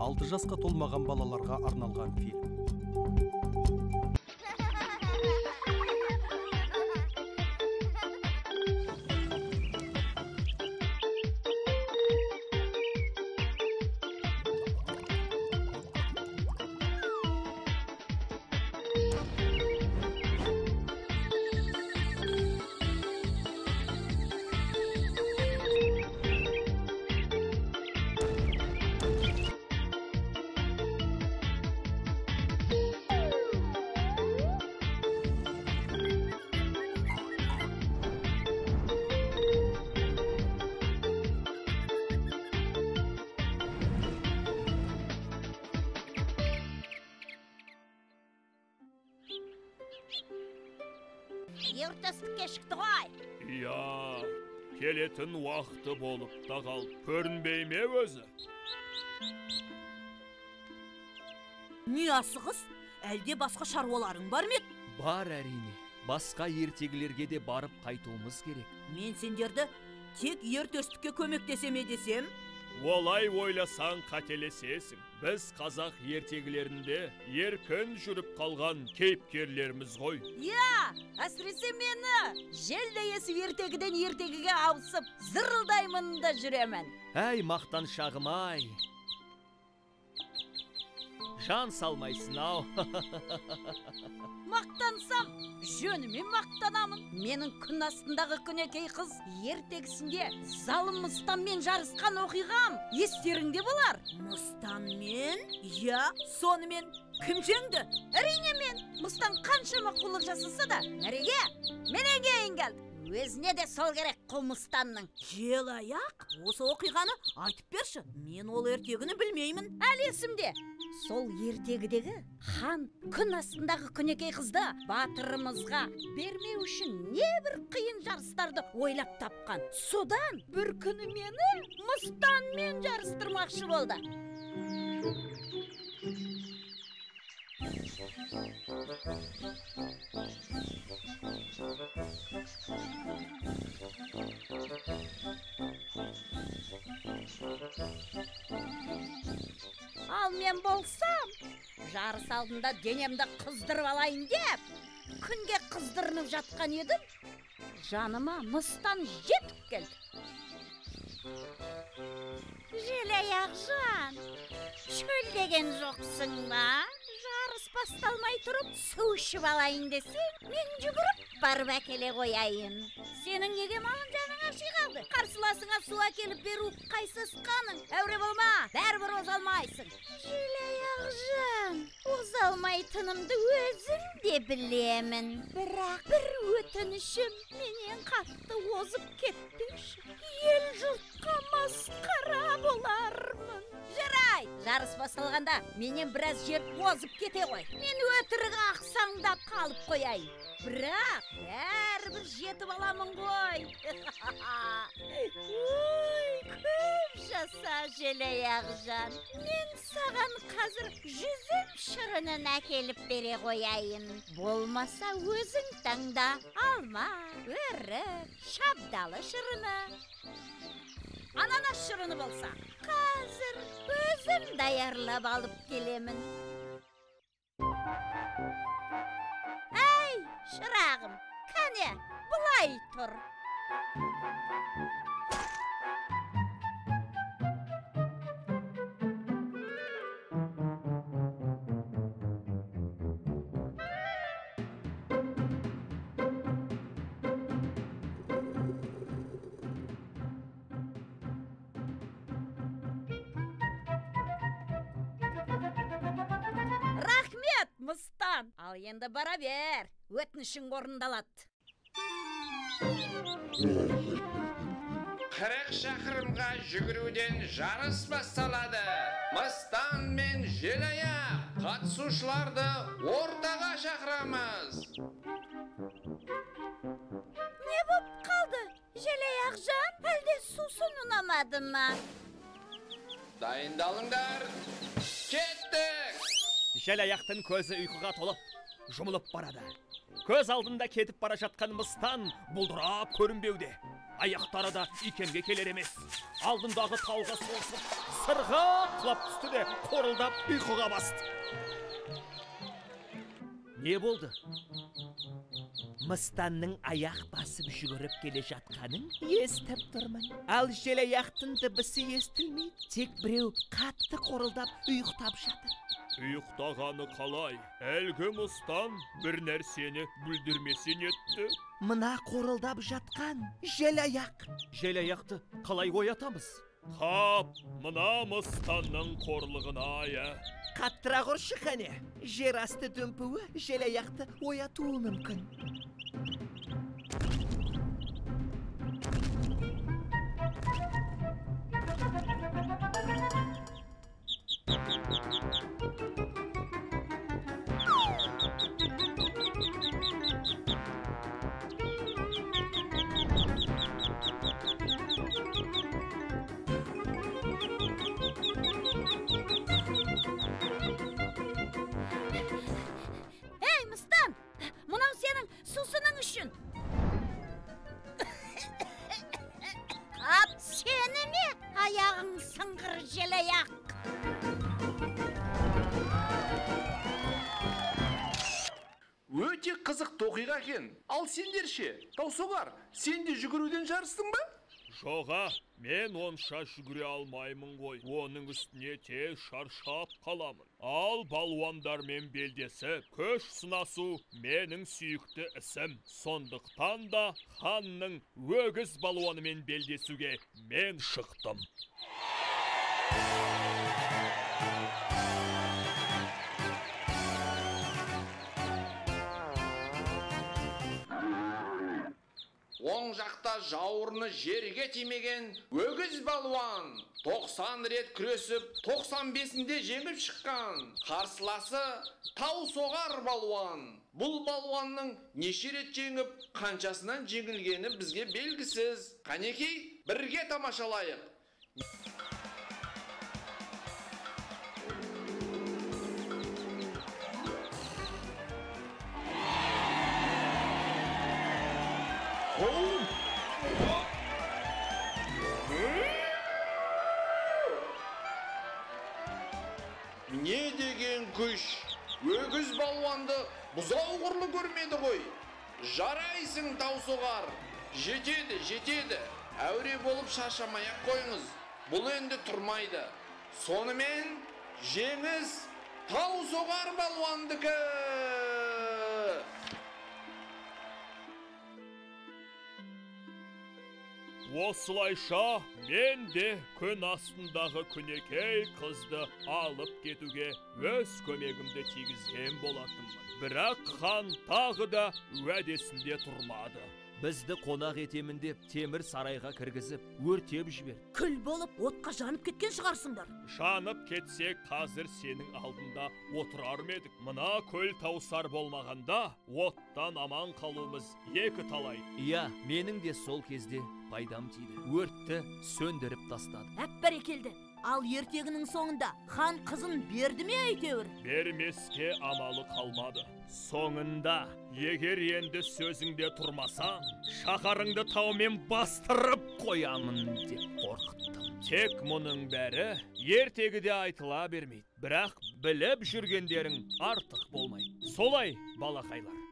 6 жасқа толмаған балаларға арналған фильм. Ертістікке шықты ғой. Иә, келетін уақыты болып та қалып, көрінбей ме өзі? Не асығыс? Әлде басқа шаруаларың бар ма? Бар әрине. Басқа ертегілерге де барып қайтуымыз керек. Мен сендерді тек ертістікке көмектесеме десем? Олай ойласаң қателесесің. Біз қазақ ертегілерінде еркін жүріп қалған кейіпкерлеріміз ғой. Иә, әсіресе мені желдейесі ертегіден ертегіге ауысып, зырылдаймын да жүремін. Әй, мақтан шағым-ай. Жан салмайсың ау. Мақтансам, жөнімен мақтанамын. Менің күн астындағы күнекей қыз ертегісінде залым Мыстанмен жарысқан оқиғам естеріңде болар. Мыстанмен? Иә, сонымен кім жеңді? Әрине мен. Мыстан қаншама қулық жасаса да, менен кейін келді. Өзіне де сол керек Мыстанның. Желаяқ, осы оқиғаны айтып берші. Мен ол ертегіні білмеймін. Әлі есімде. Сол ертегідегі хан күн астындағы күнекей қызды батырымызға бермеу үшін небір қиын жарыстарды ойлап тапқан. Содан бір күні мені Мыстанмен жарыстырмақшы болды. Ал мен болсам, жарыс алдында денемді қыздырып алайын деп, күнге қыздырынып жатқан едім, жаныма Мыстан жетіп келді. Желаяқ жан, шөлдеген жоқсың ба? Жарыс басталмай тұрып, су ішіп алайын десең, мен жүгіріп барып әкеле қояйын. Сенің неге маған жаның аши қалды? Қарсыласыңа су әкеліп беру қайсысқаның? Әуре болма, бәрібір озалмайсың. Желаяқ жан, озалмайтынымды өзім де білемін. Бірақ бір өтінішім, менен қатты озып кетпеші. Ел жұртқа масқара болармын. Жарай, жарыс басталғанда менен біраз жер озып кете ғой. Мен өтірік ақсаңдап қалып қояйын. Бірақ бәрібір жетіп аламын ғой. Ой, көп жаса Желаяқ жан. Мен саған қазір 100 шырынын әкеліп бере қояйын. Болмаса өзің таңда алма, өрік, шабдалы шырыны. Ананас шырыны болса, қазір өзім даярлап алып келемін. Әй, шырағым, кәне, бұлай тұр. Мыстан, ал енді бара бер, өтінішің орындалады. 40 шақырымға жүгіруден жарыс басталады. Мыстан мен Желаяқ қатысушыларды ортаға шақырамыз. Не боп қалды? Желаяқ жан, әлде сусын ұнамады ма? Дайындалыңдар, кеттік! Желаяқтың көзі ұйқыға толып, жұмылып барады. Көз алдында кетіп бара жатқан Мыстан бұлдырап көрінбеуде. аяқтары да икемге келер емес. Алдындағы тауға солсып, сырға құлап түсті де қорылдап ұйқыға басты. Не болды? Мыстанның аяқ басып жүгіріп келе жатқанын естіп тұрмын. Ал желаяқтың дыбысы естілмейді. Тек біреу қатты қорылдап ұйықтап жатыр. Ұйықтағаны қалай? Әлгі мыстан бір нәрсені бүлдірмесен етті. Мына қорылдап жатқан желаяқ. Желаяқты қалай оятамыз? Қап, мына мыстанның қорлығына ая. Қаттырақ ұршы қане. Жер асты дүмпуі желаяқты оятуы мүмкін. Ей, Мыстан! Мынау сенің сусының үшін. Ап, сені ме? Аяғың сыңғыр желаяқ. Өте қызық тоқиға екен. Ал сендер ше, Таусоғар, сен де жүгіруден жарыстың ба? Жоға, мен онша жүгіре алмаймын ғой. Оның үстіне тез шаршап қаламын. Ал балуандармен белдесіп, көш сынасу менің сүйікті ісім. Сондықтан да ханның өгіз балуанымен белдесуге мен шықтым. Оң жақта жауырыны жерге тимеген өгіз балуан 90 рет күресіп, 95-інде жеңіп шыққан. Қарсыласы Таусоғар балуан. Бұл балуанның неше рет жеңіп, қаншасынан жеңілгені бізге белгісіз. Қанекей, бірге тамашалайық. Не деген күш? Өгіз балуанды бұзау құрлы көрмеді ғой. Жарайсың, Таусоғар. Жетеді. Әуре болып шаршамай-ақ қойыңыз. Бұл енді тұрмайды. Сонымен жеңіс Таусоғар балуандікі. Осылайша мен де күн астындағы күнекей қызды алып кетуге өз көмегімді тигізген болатынмын. Бірақ хан тағы да уәдесінде тұрмады. Бізді қонақ етемін деп темір сарайға кіргізіп, өртеп жібер. Күл болып отқа жанып кеткен шығарсыңдар. Жанып кетсек, қазір сенің алдында отырар едік. Мына көл таусар болмағанда, оттан аман қалуымыз екі талай. Иә, менің де сол кезде пайдам тиді. Өртті сөндіріп тастады. Бәрекелді. Ал ертегінің соңында хан қызын берді ме әйтеуір? Бермеске амалы қалмады. Соңында, егер енді сөзіңде тұрмасаң, шаһарыңды таумен бастырып қоямын деп қорқыттым. Тек мұның бәрі ертегіде айтыла бермейді. Бірақ біліп жүргендерің артық болмайды. Солай, балақайлар.